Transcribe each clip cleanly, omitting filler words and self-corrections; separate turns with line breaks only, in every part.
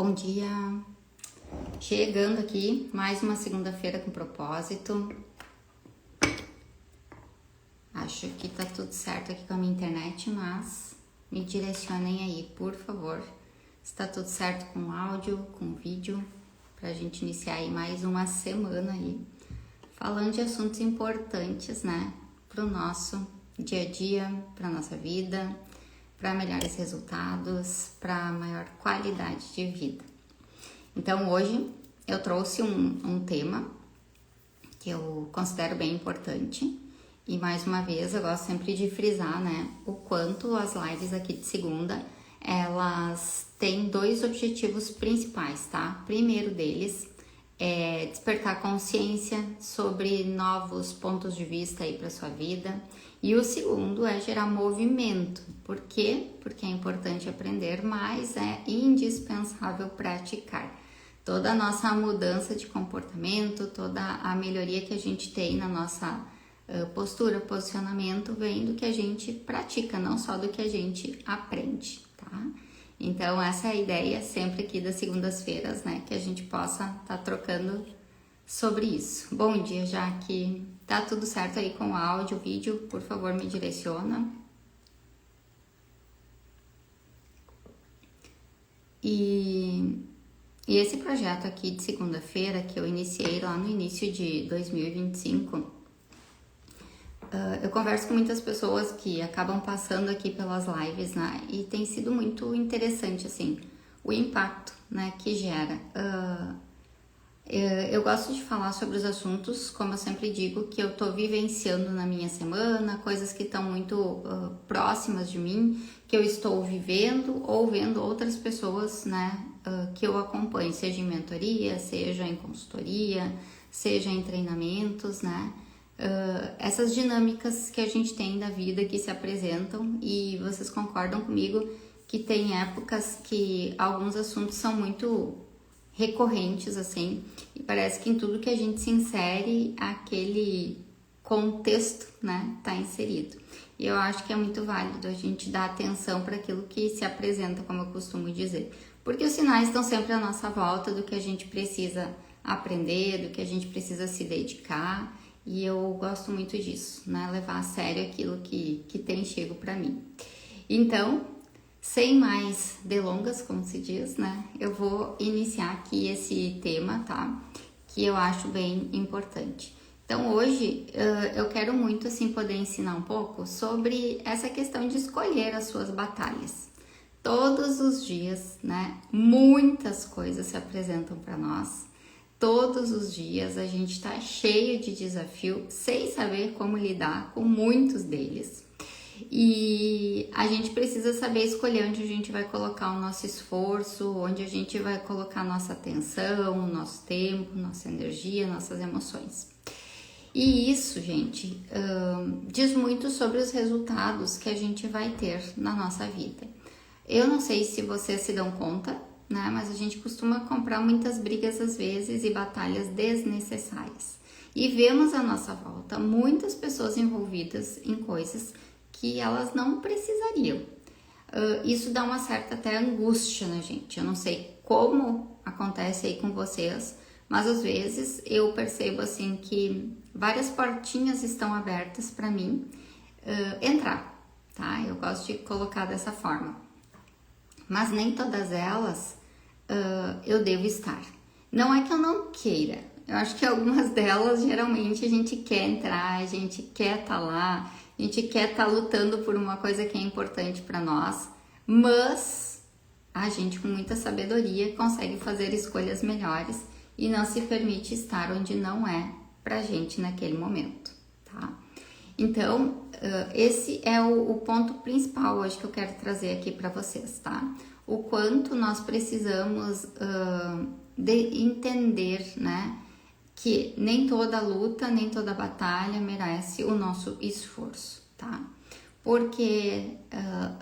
Bom dia, chegando aqui, mais uma segunda-feira com propósito. Acho que tá tudo certo aqui com a minha internet, mas me direcionem aí, por favor. Se tá tudo certo com o áudio, com o vídeo, pra gente iniciar aí mais uma semana aí, falando de assuntos importantes, né, pro nosso dia a dia, pra nossa vida, para melhores resultados, para maior qualidade de vida. Então hoje eu trouxe um tema que eu considero bem importante e mais uma vez eu gosto sempre de frisar, né, o quanto as lives aqui de segunda elas têm dois objetivos principais, tá? Primeiro deles é despertar consciência sobre novos pontos de vista aí para sua vida. E o segundo é gerar movimento. Por quê? Porque é importante aprender, mas é indispensável praticar. Toda a nossa mudança de comportamento, toda a melhoria que a gente tem na nossa postura, posicionamento, vem do que a gente pratica, não só do que a gente aprende, tá? Então essa é a ideia sempre aqui das segundas-feiras, né? Que a gente possa estar trocando sobre isso. Bom dia, já que tá tudo certo aí com o áudio, o vídeo, por favor me direciona. E esse projeto aqui de segunda-feira que eu iniciei lá no início de 2025, eu converso com muitas pessoas que acabam passando aqui pelas lives, né? E tem sido muito interessante, assim, o impacto, né, que gera. Eu gosto de falar sobre os assuntos, como eu sempre digo, que eu tô vivenciando na minha semana, coisas que estão muito próximas de mim, que eu estou vivendo ou vendo outras pessoas, né, que eu acompanho, seja em mentoria, seja em consultoria, seja em treinamentos, né. Essas dinâmicas que a gente tem da vida que se apresentam e vocês concordam comigo que tem épocas que alguns assuntos são muito recorrentes, assim, e parece que em tudo que a gente se insere, aquele contexto, né, tá inserido. E eu acho que é muito válido a gente dar atenção para aquilo que se apresenta, como eu costumo dizer, porque os sinais estão sempre à nossa volta do que a gente precisa aprender, do que a gente precisa se dedicar, e eu gosto muito disso, né, levar a sério aquilo que tem chego para mim. Então, sem mais delongas, como se diz, né? Eu vou iniciar aqui esse tema, tá? Que eu acho bem importante. Então, hoje, eu quero muito, assim, poder ensinar um pouco sobre essa questão de escolher as suas batalhas. Todos os dias, né? Muitas coisas se apresentam para nós. Todos os dias a gente tá cheio de desafio, sem saber como lidar com muitos deles. E a gente precisa saber escolher onde a gente vai colocar o nosso esforço, onde a gente vai colocar nossa atenção, nosso tempo, nossa energia, nossas emoções. E isso, gente, diz muito sobre os resultados que a gente vai ter na nossa vida. Eu não sei se vocês se dão conta, né? Mas a gente costuma comprar muitas brigas às vezes e batalhas desnecessárias. E vemos à nossa volta muitas pessoas envolvidas em coisas que elas não precisariam. Isso dá uma certa até angústia na gente. Eu não sei como acontece aí com vocês, mas às vezes eu percebo assim que várias portinhas estão abertas para mim entrar, tá? Eu gosto de colocar dessa forma. Mas nem todas elas eu devo estar. Não é que eu não queira. Eu acho que algumas delas geralmente a gente quer entrar, a gente quer estar lá, a gente quer estar lutando por uma coisa que é importante para nós, mas a gente com muita sabedoria consegue fazer escolhas melhores e não se permite estar onde não é pra gente naquele momento, tá? Então, esse é o ponto principal hoje que eu quero trazer aqui para vocês, tá? O quanto nós precisamos de entender, né? Que nem toda luta, nem toda batalha merece o nosso esforço, tá? Porque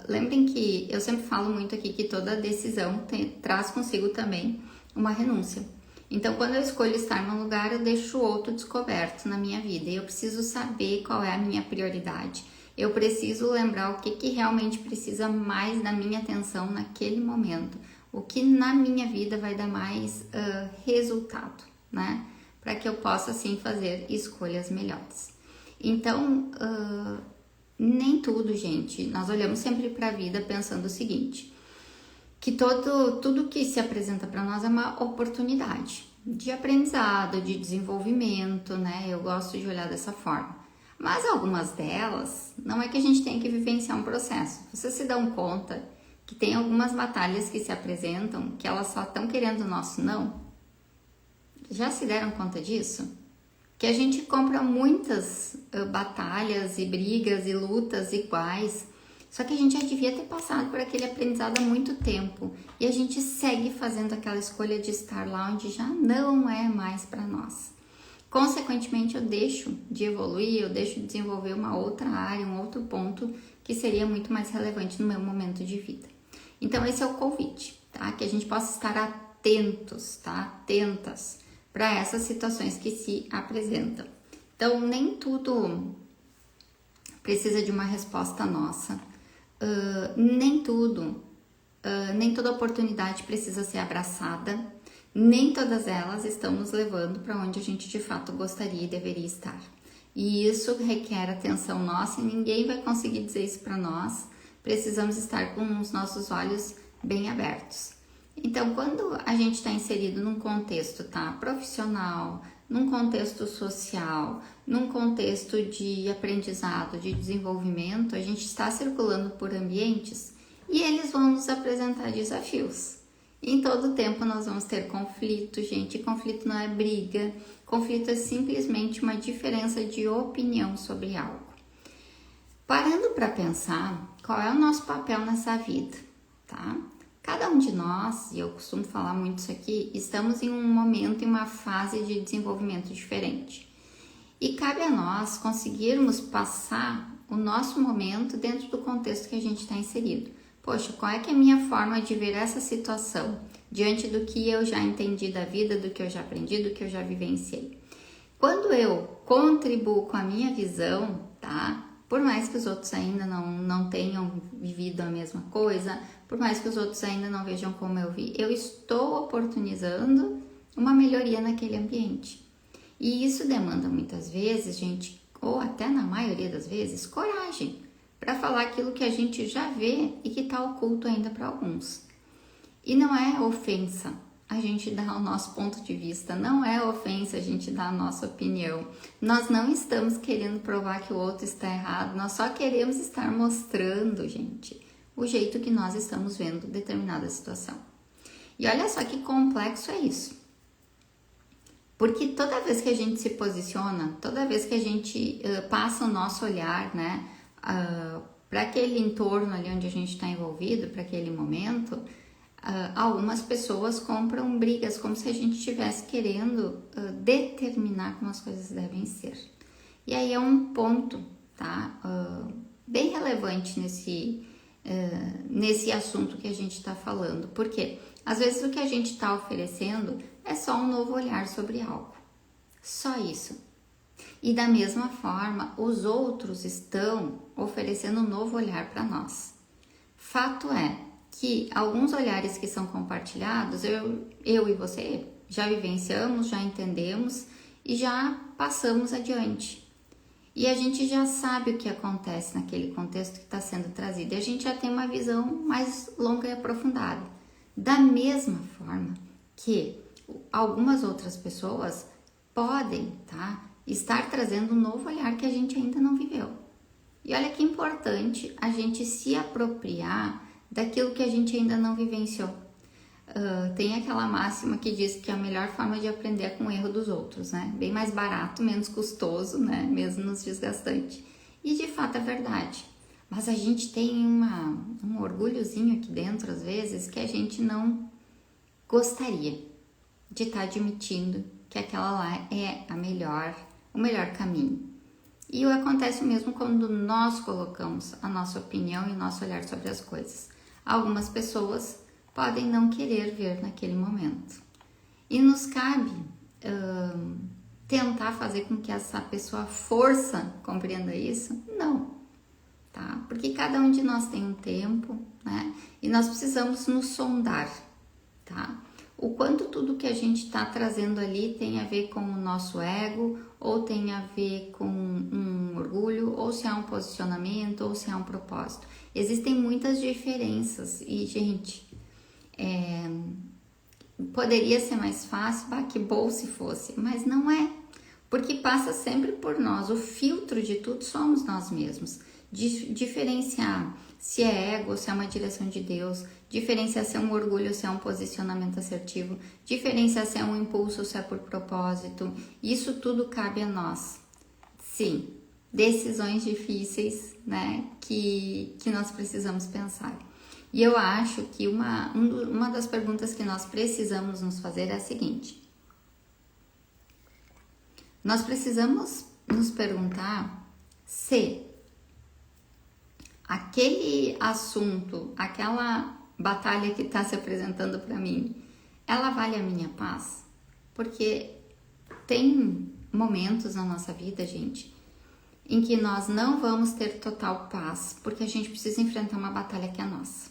lembrem que eu sempre falo muito aqui que toda decisão traz consigo também uma renúncia. Então, quando eu escolho estar num lugar, eu deixo o outro descoberto na minha vida. E eu preciso saber qual é a minha prioridade. Eu preciso lembrar o que realmente precisa mais da minha atenção naquele momento. O que na minha vida vai dar mais resultado, né? Para que eu possa, assim, fazer escolhas melhores. Então, nem tudo, gente. Nós olhamos sempre para a vida pensando o seguinte, que tudo que se apresenta para nós é uma oportunidade de aprendizado, de desenvolvimento, né? Eu gosto de olhar dessa forma. Mas algumas delas, não é que a gente tem que vivenciar um processo. Vocês se dão conta que tem algumas batalhas que se apresentam que elas só estão querendo o nosso não? Já se deram conta disso? Que a gente compra muitas batalhas e brigas e lutas iguais, só que a gente já devia ter passado por aquele aprendizado há muito tempo e a gente segue fazendo aquela escolha de estar lá onde já não é mais para nós. Consequentemente, eu deixo de evoluir, eu deixo de desenvolver uma outra área, um outro ponto que seria muito mais relevante no meu momento de vida. Então, esse é o convite, tá? Que a gente possa estar atentos, tá? Atentas para essas situações que se apresentam. Então, nem tudo precisa de uma resposta nossa, nem toda oportunidade precisa ser abraçada, nem todas elas estão nos levando para onde a gente de fato gostaria e deveria estar. E isso requer atenção nossa e ninguém vai conseguir dizer isso para nós. Precisamos estar com os nossos olhos bem abertos. Então, quando a gente está inserido num contexto, tá, profissional, num contexto social, num contexto de aprendizado, de desenvolvimento, a gente está circulando por ambientes e eles vão nos apresentar desafios. Em todo tempo nós vamos ter conflito, gente. Conflito não é briga, conflito é simplesmente uma diferença de opinião sobre algo. Parando para pensar, qual é o nosso papel nessa vida, tá? Cada um de nós, e eu costumo falar muito isso aqui, estamos em um momento, em uma fase de desenvolvimento diferente. E cabe a nós conseguirmos passar o nosso momento dentro do contexto que a gente está inserido. Poxa, qual é que é a minha forma de ver essa situação diante do que eu já entendi da vida, do que eu já aprendi, do que eu já vivenciei? Quando eu contribuo com a minha visão, tá? Por mais que os outros ainda não tenham vivido a mesma coisa, por mais que os outros ainda não vejam como eu vi, eu estou oportunizando uma melhoria naquele ambiente. E isso demanda muitas vezes, gente, ou até na maioria das vezes, coragem para falar aquilo que a gente já vê e que está oculto ainda para alguns. E não é ofensa a gente dar o nosso ponto de vista, não é ofensa a gente dar a nossa opinião. Nós não estamos querendo provar que o outro está errado, nós só queremos estar mostrando, gente, o jeito que nós estamos vendo determinada situação. E olha só que complexo é isso. Porque toda vez que a gente se posiciona, toda vez que a gente passa o nosso olhar, né, para aquele entorno ali onde a gente está envolvido, para aquele momento, algumas pessoas compram brigas como se a gente estivesse querendo determinar como as coisas devem ser. E aí é um ponto, tá, bem relevante nesse assunto que a gente está falando. Por quê? Às vezes o que a gente está oferecendo é só um novo olhar sobre algo. Só isso. E da mesma forma, os outros estão oferecendo um novo olhar para nós. Fato é que alguns olhares que são compartilhados, eu e você já vivenciamos, já entendemos e já passamos adiante. E a gente já sabe o que acontece naquele contexto que está sendo trazido. E a gente já tem uma visão mais longa e aprofundada. Da mesma forma que algumas outras pessoas podem, tá, estar trazendo um novo olhar que a gente ainda não viveu. E olha que importante a gente se apropriar daquilo que a gente ainda não vivenciou. Tem aquela máxima que diz que a melhor forma de aprender é com o erro dos outros, né? Bem mais barato, menos custoso, né? Menos desgastante. E de fato é verdade. Mas a gente tem um orgulhozinho aqui dentro, às vezes, que a gente não gostaria de estar admitindo que aquela lá é o melhor caminho. E acontece mesmo quando nós colocamos a nossa opinião e o nosso olhar sobre as coisas. Algumas pessoas podem não querer ver naquele momento. E nos cabe tentar fazer com que essa pessoa força compreenda isso? Não, tá? Porque cada um de nós tem um tempo, né? E nós precisamos nos sondar. tá? O quanto tudo que a gente está trazendo ali tem a ver com o nosso ego, ou tem a ver com um orgulho, ou se há um posicionamento, ou se há um propósito. Existem muitas diferenças e, gente, poderia ser mais fácil, que bom se fosse, mas não é, porque passa sempre por nós. O filtro de tudo somos nós mesmos. Diferenciar se é ego ou se é uma direção de Deus, diferenciar se é um orgulho ou se é um posicionamento assertivo, diferenciar se é um impulso ou se é por propósito, isso tudo cabe a nós. Sim, decisões difíceis, né, que nós precisamos pensar. E eu acho que uma das perguntas que nós precisamos nos fazer é a seguinte: nós precisamos nos perguntar se aquele assunto, aquela batalha que está se apresentando para mim, ela vale a minha paz? Porque tem momentos na nossa vida, gente, em que nós não vamos ter total paz, porque a gente precisa enfrentar uma batalha que é nossa.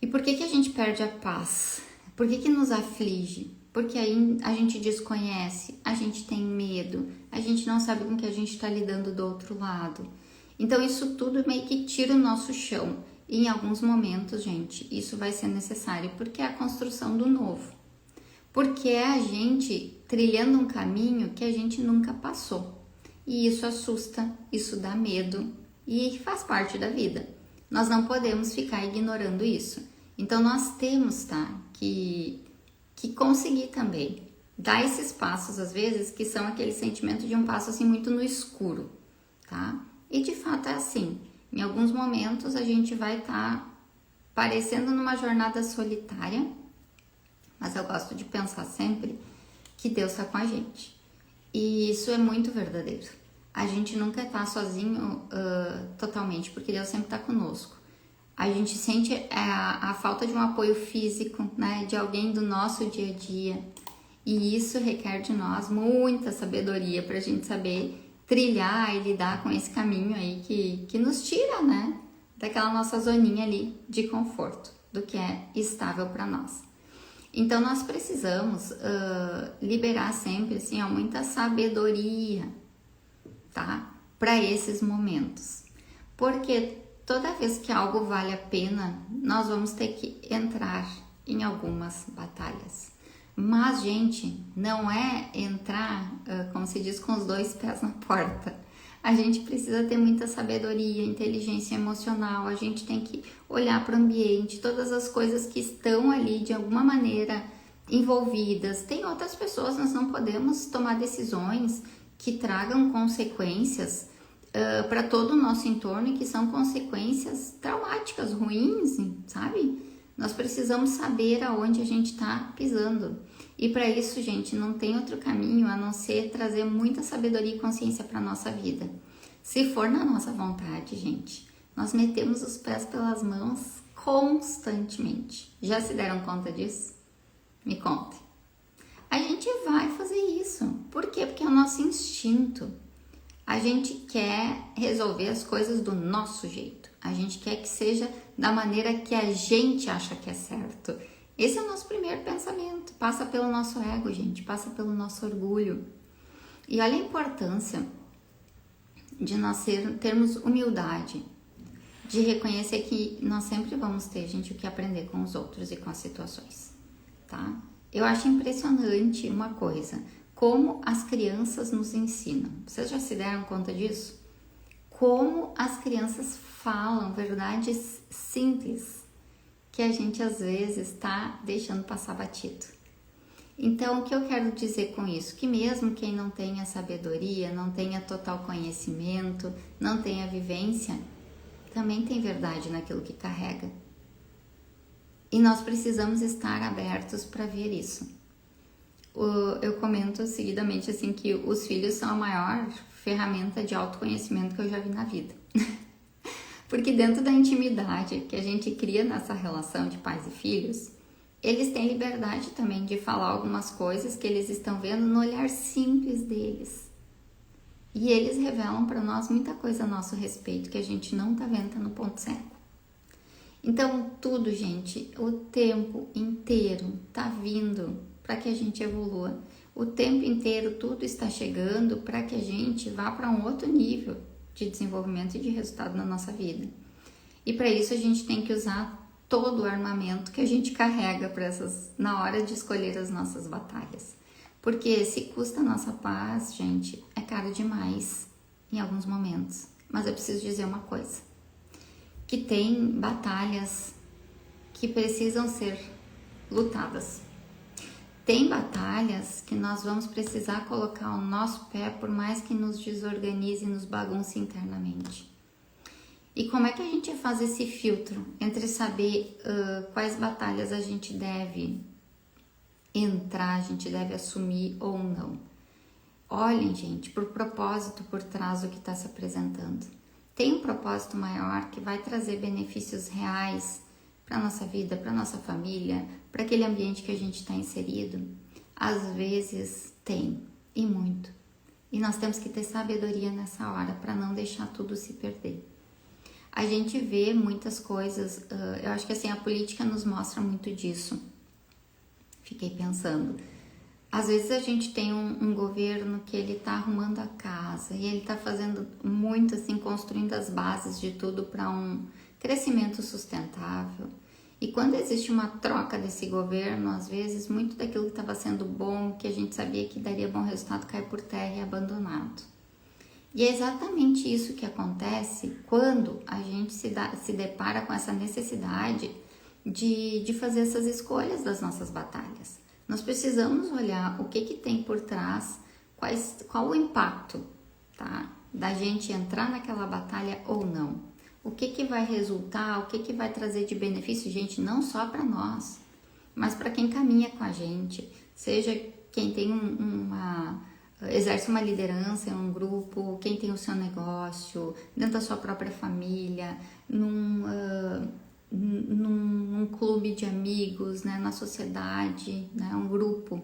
E por que a gente perde a paz? Por que nos aflige? Porque aí a gente desconhece, a gente tem medo, a gente não sabe com que a gente está lidando do outro lado. Então isso tudo meio que tira o nosso chão. E em alguns momentos, gente, isso vai ser necessário, porque é a construção do novo. Porque é a gente trilhando um caminho que a gente nunca passou. E isso assusta, isso dá medo e faz parte da vida. Nós não podemos ficar ignorando isso. Então nós temos, que conseguir também dar esses passos, às vezes, que são aquele sentimento de um passo assim muito no escuro, tá? E de fato é assim. Em alguns momentos a gente vai estar parecendo numa jornada solitária, mas eu gosto de pensar sempre que Deus está com a gente. E isso é muito verdadeiro. A gente nunca está sozinho totalmente, porque Deus sempre está conosco. A gente sente a falta de um apoio físico, né, de alguém do nosso dia a dia. E isso requer de nós muita sabedoria para a gente saber trilhar e lidar com esse caminho aí que nos tira, né, daquela nossa zoninha ali de conforto, do que é estável para nós. Então nós precisamos liberar sempre assim, muita sabedoria, tá, para esses momentos, porque toda vez que algo vale a pena, nós vamos ter que entrar em algumas batalhas. Mas, gente, não é entrar, como se diz, com os dois pés na porta. A gente precisa ter muita sabedoria, inteligência emocional, a gente tem que olhar para o ambiente, todas as coisas que estão ali de alguma maneira envolvidas. Tem outras pessoas, nós não podemos tomar decisões que tragam consequências para todo o nosso entorno e que são consequências traumáticas, ruins, sabe? Nós precisamos saber aonde a gente está pisando. E para isso, gente, não tem outro caminho a não ser trazer muita sabedoria e consciência para a nossa vida. Se for na nossa vontade, gente, nós metemos os pés pelas mãos constantemente. Já se deram conta disso? Me contem. A gente vai fazer isso. Por quê? Porque é o nosso instinto. A gente quer resolver as coisas do nosso jeito. A gente quer que seja da maneira que a gente acha que é certo. Esse é o nosso primeiro pensamento. Passa pelo nosso ego, gente. Passa pelo nosso orgulho. E olha a importância de nós termos humildade. De reconhecer que nós sempre vamos ter, gente, o que aprender com os outros e com as situações. Tá? Eu acho impressionante uma coisa. Como as crianças nos ensinam. Vocês já se deram conta disso? Como as crianças falam verdades simples que a gente às vezes está deixando passar batido. Então, o que eu quero dizer com isso? Que mesmo quem não tenha sabedoria, não tenha total conhecimento, não tenha vivência, também tem verdade naquilo que carrega. E nós precisamos estar abertos para ver isso. Eu comento seguidamente assim que os filhos são a maior ferramenta de autoconhecimento que eu já vi na vida. Porque dentro da intimidade que a gente cria nessa relação de pais e filhos, eles têm liberdade também de falar algumas coisas que eles estão vendo no olhar simples deles. E eles revelam para nós muita coisa a nosso respeito que a gente não tá vendo, tá no ponto cego. Então, tudo, gente, o tempo inteiro tá vindo para que a gente evolua. O tempo inteiro tudo está chegando para que a gente vá para um outro nível de desenvolvimento e de resultado na nossa vida. E para isso a gente tem que usar todo o armamento que a gente carrega na hora de escolher as nossas batalhas. Porque se custa a nossa paz, gente, é caro demais em alguns momentos. Mas eu preciso dizer uma coisa, que tem batalhas que precisam ser lutadas. Tem batalhas que nós vamos precisar colocar o nosso pé, por mais que nos desorganize e nos bagunce internamente. E como é que a gente faz esse filtro entre saber quais batalhas a gente deve entrar, a gente deve assumir ou não? Olhem, gente, por propósito por trás do que está se apresentando. Tem um propósito maior que vai trazer benefícios reais para a nossa vida, para a nossa família, para aquele ambiente que a gente está inserido? Às vezes tem, e muito. E nós temos que ter sabedoria nessa hora para não deixar tudo se perder. A gente vê muitas coisas, eu acho que assim, a política nos mostra muito disso. Fiquei pensando, às vezes a gente tem um governo que ele tá arrumando a casa e ele tá fazendo muito assim, construindo as bases de tudo para um crescimento sustentável. E quando existe uma troca desse governo, às vezes muito daquilo que estava sendo bom, que a gente sabia que daria bom resultado, cai por terra e é abandonado. E é exatamente isso que acontece quando a gente se depara com essa necessidade de fazer essas escolhas das nossas batalhas. Nós precisamos olhar o que tem por trás, qual o impacto, tá? Da gente entrar naquela batalha ou não. O que vai resultar, o que vai trazer de benefício, gente, não só para nós, mas para quem caminha com a gente, seja quem tem exerce uma liderança em um grupo, quem tem o seu negócio, dentro da sua própria família, num clube de amigos, né, na sociedade, né, um grupo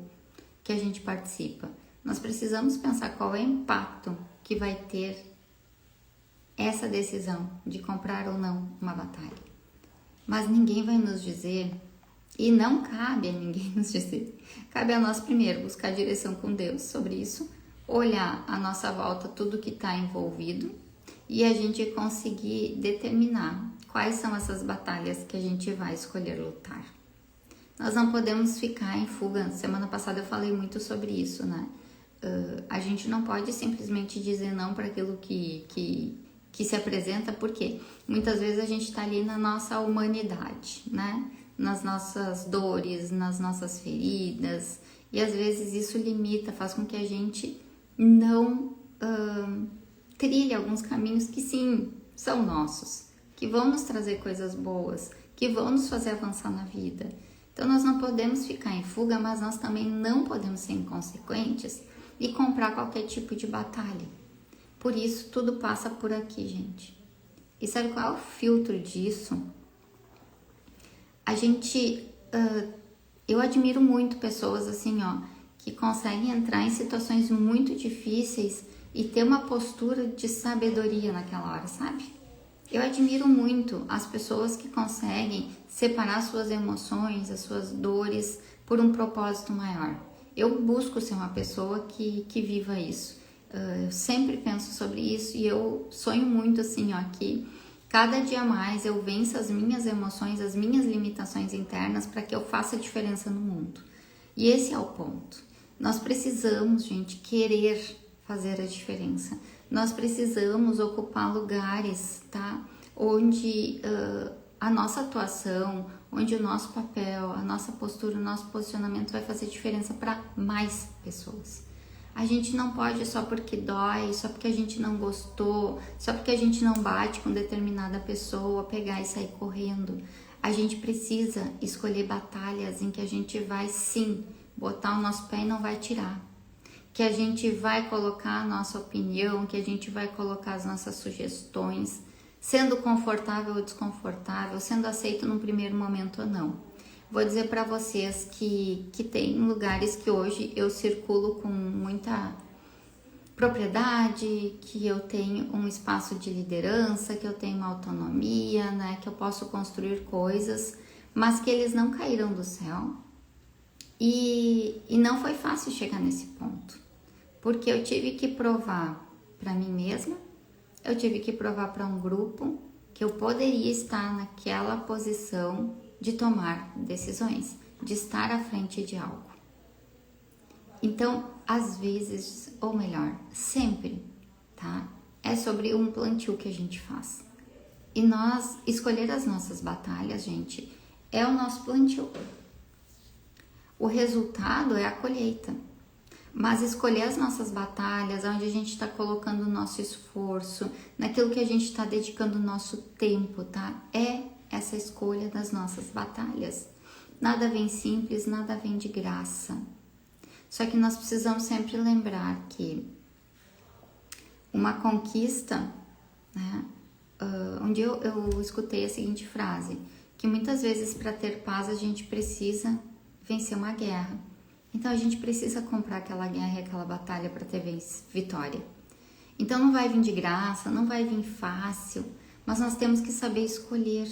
que a gente participa. Nós precisamos pensar qual é o impacto que vai ter essa decisão de comprar ou não uma batalha. Mas ninguém vai nos dizer, e não cabe a ninguém nos dizer, cabe a nós primeiro buscar direção com Deus sobre isso, olhar à nossa volta tudo que está envolvido e a gente conseguir determinar quais são essas batalhas que a gente vai escolher lutar. Nós não podemos ficar em fuga. Semana passada eu falei muito sobre isso, né? A gente não pode simplesmente dizer não para aquilo que se apresenta, porque muitas vezes a gente está ali na nossa humanidade, né? Nas nossas dores, nas nossas feridas, e às vezes isso limita, faz com que a gente não trilhe alguns caminhos que sim, são nossos, que vão nos trazer coisas boas, que vão nos fazer avançar na vida. Então nós não podemos ficar em fuga, mas nós também não podemos ser inconsequentes e comprar qualquer tipo de batalha. Por isso tudo passa por aqui, gente. E sabe qual é o filtro disso? Eu admiro muito pessoas assim, ó, que conseguem entrar em situações muito difíceis e ter uma postura de sabedoria naquela hora, sabe? Eu admiro muito as pessoas que conseguem separar suas emoções, as suas dores por um propósito maior. Eu busco ser uma pessoa que viva isso. Eu sempre penso sobre isso e eu sonho muito assim, ó, que cada dia mais eu venço as minhas emoções, as minhas limitações internas para que eu faça diferença no mundo. E esse é o ponto. Nós precisamos, gente, querer fazer a diferença. Nós precisamos ocupar lugares, tá? Onde a nossa atuação, onde o nosso papel, a nossa postura, o nosso posicionamento vai fazer diferença para mais pessoas. A gente não pode só porque dói, só porque a gente não gostou, só porque a gente não bate com determinada pessoa, pegar e sair correndo. A gente precisa escolher batalhas em que a gente vai sim botar o nosso pé e não vai tirar. Que a gente vai colocar a nossa opinião, que a gente vai colocar as nossas sugestões, sendo confortável ou desconfortável, sendo aceito num primeiro momento ou não. Vou dizer para vocês que tem lugares que hoje eu circulo com muita propriedade, que eu tenho um espaço de liderança, que eu tenho uma autonomia, né? Que eu posso construir coisas, mas que eles não caíram do céu. E não foi fácil chegar nesse ponto, porque eu tive que provar para mim mesma, eu tive que provar para um grupo que eu poderia estar naquela posição de tomar decisões, de estar à frente de algo. Então, às vezes, ou melhor, sempre, tá? É sobre um plantio que a gente faz. E nós, escolher as nossas batalhas, gente, é o nosso plantio. O resultado é a colheita. Mas escolher as nossas batalhas, onde a gente está colocando o nosso esforço, naquilo que a gente está dedicando o nosso tempo, tá? É essa escolha das nossas batalhas. Nada vem simples, nada vem de graça. Só que nós precisamos sempre lembrar que uma conquista, né? Um dia eu escutei a seguinte frase, que muitas vezes para ter paz a gente precisa vencer uma guerra. Então a gente precisa comprar aquela guerra e aquela batalha para ter vitória. Então não vai vir de graça, não vai vir fácil, mas nós temos que saber escolher,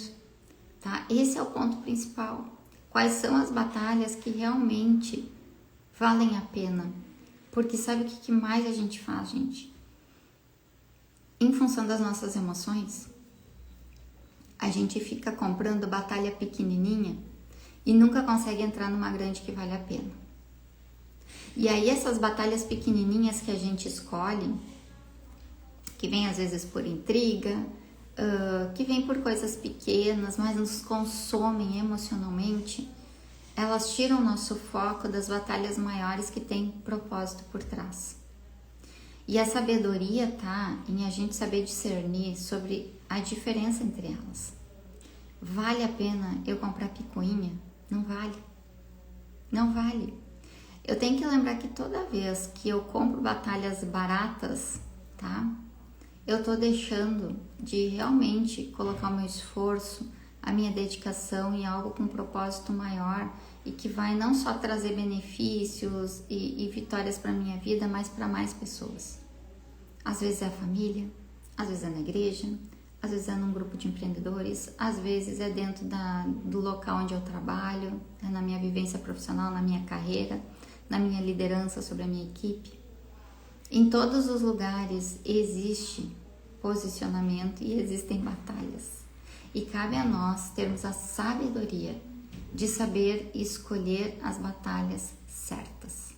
tá? Esse é o ponto principal. Quais são as batalhas que realmente valem a pena? Porque sabe o que mais a gente faz, gente? Em função das nossas emoções, a gente fica comprando batalha pequenininha e nunca consegue entrar numa grande que vale a pena. E aí essas batalhas pequenininhas que a gente escolhe, que vem às vezes por intriga, que vem por coisas pequenas, mas nos consomem emocionalmente, elas tiram o nosso foco das batalhas maiores que têm propósito por trás. E a sabedoria tá em a gente saber discernir sobre a diferença entre elas. Vale a pena eu comprar picuinha? Não vale. Não vale. Eu tenho que lembrar que toda vez que eu compro batalhas baratas, tá? Eu tô deixando de realmente colocar o meu esforço, a minha dedicação em algo com um propósito maior e que vai não só trazer benefícios e vitórias para minha vida, mas para mais pessoas. Às vezes é a família, às vezes é na igreja, às vezes é num grupo de empreendedores, às vezes é dentro do local onde eu trabalho, é na minha vivência profissional, na minha carreira, na minha liderança sobre a minha equipe. Em todos os lugares existe posicionamento e existem batalhas. E cabe a nós termos a sabedoria de saber escolher as batalhas certas.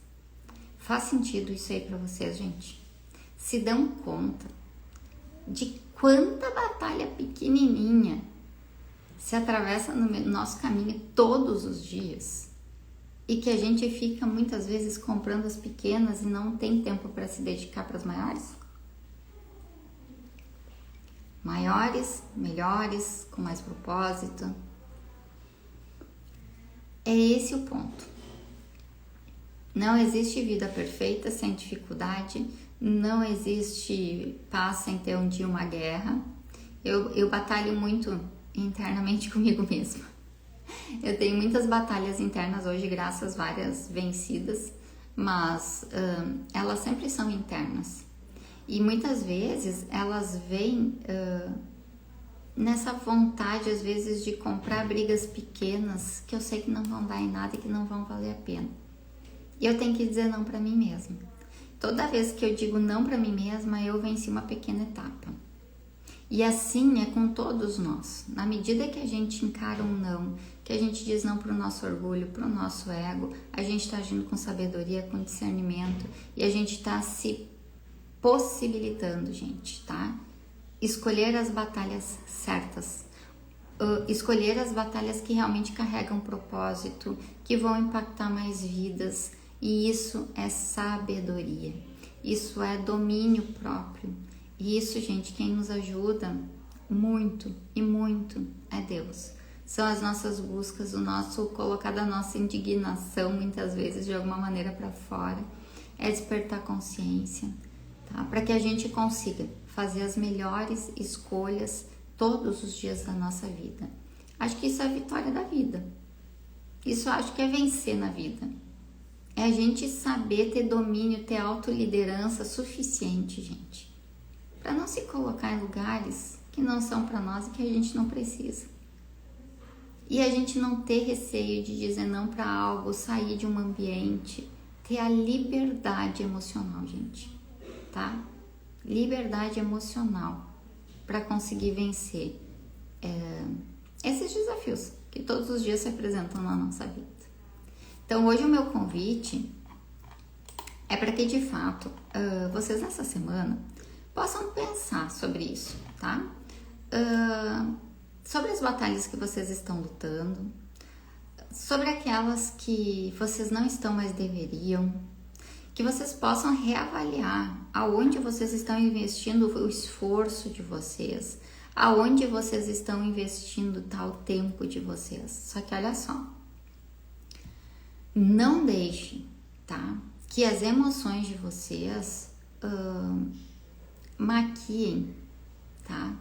Faz sentido isso aí para vocês, gente? Se dão conta de quanta batalha pequenininha se atravessa no nosso caminho todos os dias? E que a gente fica muitas vezes comprando as pequenas e não tem tempo para se dedicar para as maiores? Maiores, melhores, com mais propósito. É esse o ponto. Não existe vida perfeita sem dificuldade, não existe paz sem ter um dia uma guerra. Eu batalho muito internamente comigo mesma. Eu tenho muitas batalhas internas hoje, graças a várias vencidas, mas elas sempre são internas. E muitas vezes elas vêm nessa vontade, às vezes, de comprar brigas pequenas que eu sei que não vão dar em nada e que não vão valer a pena. E eu tenho que dizer não para mim mesma. Toda vez que eu digo não para mim mesma, eu venci uma pequena etapa. E assim é com todos nós. Na medida que a gente encara um não, que a gente diz não para o nosso orgulho, para o nosso ego, a gente está agindo com sabedoria, com discernimento e a gente está se possibilitando, gente, tá? Escolher as batalhas certas. Escolher as batalhas que realmente carregam propósito, que vão impactar mais vidas. E isso é sabedoria. Isso é domínio próprio. E isso, gente, quem nos ajuda muito e muito é Deus. São as nossas buscas, o nosso colocar da nossa indignação, muitas vezes, de alguma maneira para fora. É despertar consciência, tá? Para que a gente consiga fazer as melhores escolhas todos os dias da nossa vida. Acho que isso é a vitória da vida. Isso acho que é vencer na vida. É a gente saber ter domínio, ter autoliderança suficiente, gente, para não se colocar em lugares que não são para nós e que a gente não precisa. E a gente não ter receio de dizer não para algo, sair de um ambiente, ter a liberdade emocional, gente, tá? Liberdade emocional para conseguir vencer esses desafios que todos os dias se apresentam na nossa vida. Então, hoje o meu convite é para que, de fato, vocês nessa semana possam pensar sobre isso, tá? Sobre as batalhas que vocês estão lutando, sobre aquelas que vocês não estão, mas deveriam, que vocês possam reavaliar aonde vocês estão investindo o esforço de vocês, aonde vocês estão investindo o tempo de vocês. Só que olha só, não deixe, tá, que as emoções de vocês maquiem, tá,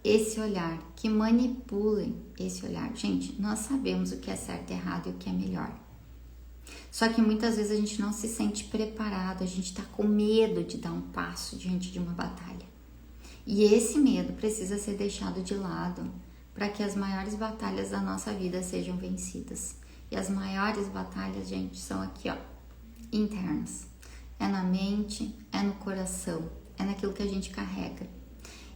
esse olhar, que manipulem esse olhar. Gente, nós sabemos o que é certo e errado e o que é melhor. Só que muitas vezes a gente não se sente preparado, a gente tá com medo de dar um passo diante de uma batalha. E esse medo precisa ser deixado de lado para que as maiores batalhas da nossa vida sejam vencidas. E as maiores batalhas, gente, são aqui, ó, internas. É na mente, é no coração, é naquilo que a gente carrega.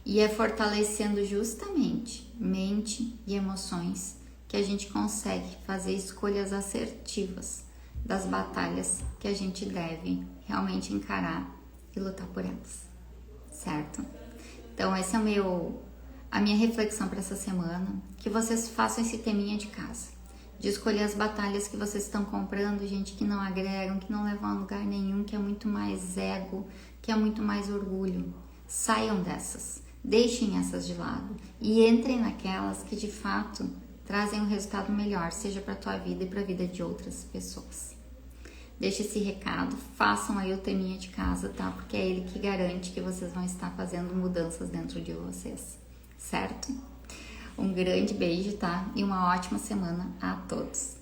E é fortalecendo justamente mente e emoções que a gente consegue fazer escolhas assertivas das batalhas que a gente deve realmente encarar e lutar por elas, certo? Então essa é a minha reflexão para essa semana, que vocês façam esse teminha de casa, de escolher as batalhas que vocês estão comprando, gente, que não agregam, que não levam a lugar nenhum, que é muito mais ego, que é muito mais orgulho. Saiam dessas, deixem essas de lado e entrem naquelas que de fato trazem um resultado melhor, seja para a tua vida e para a vida de outras pessoas. Deixe esse recado, façam aí o teminha de casa, tá? Porque é ele que garante que vocês vão estar fazendo mudanças dentro de vocês, certo? Um grande beijo, tá? E uma ótima semana a todos.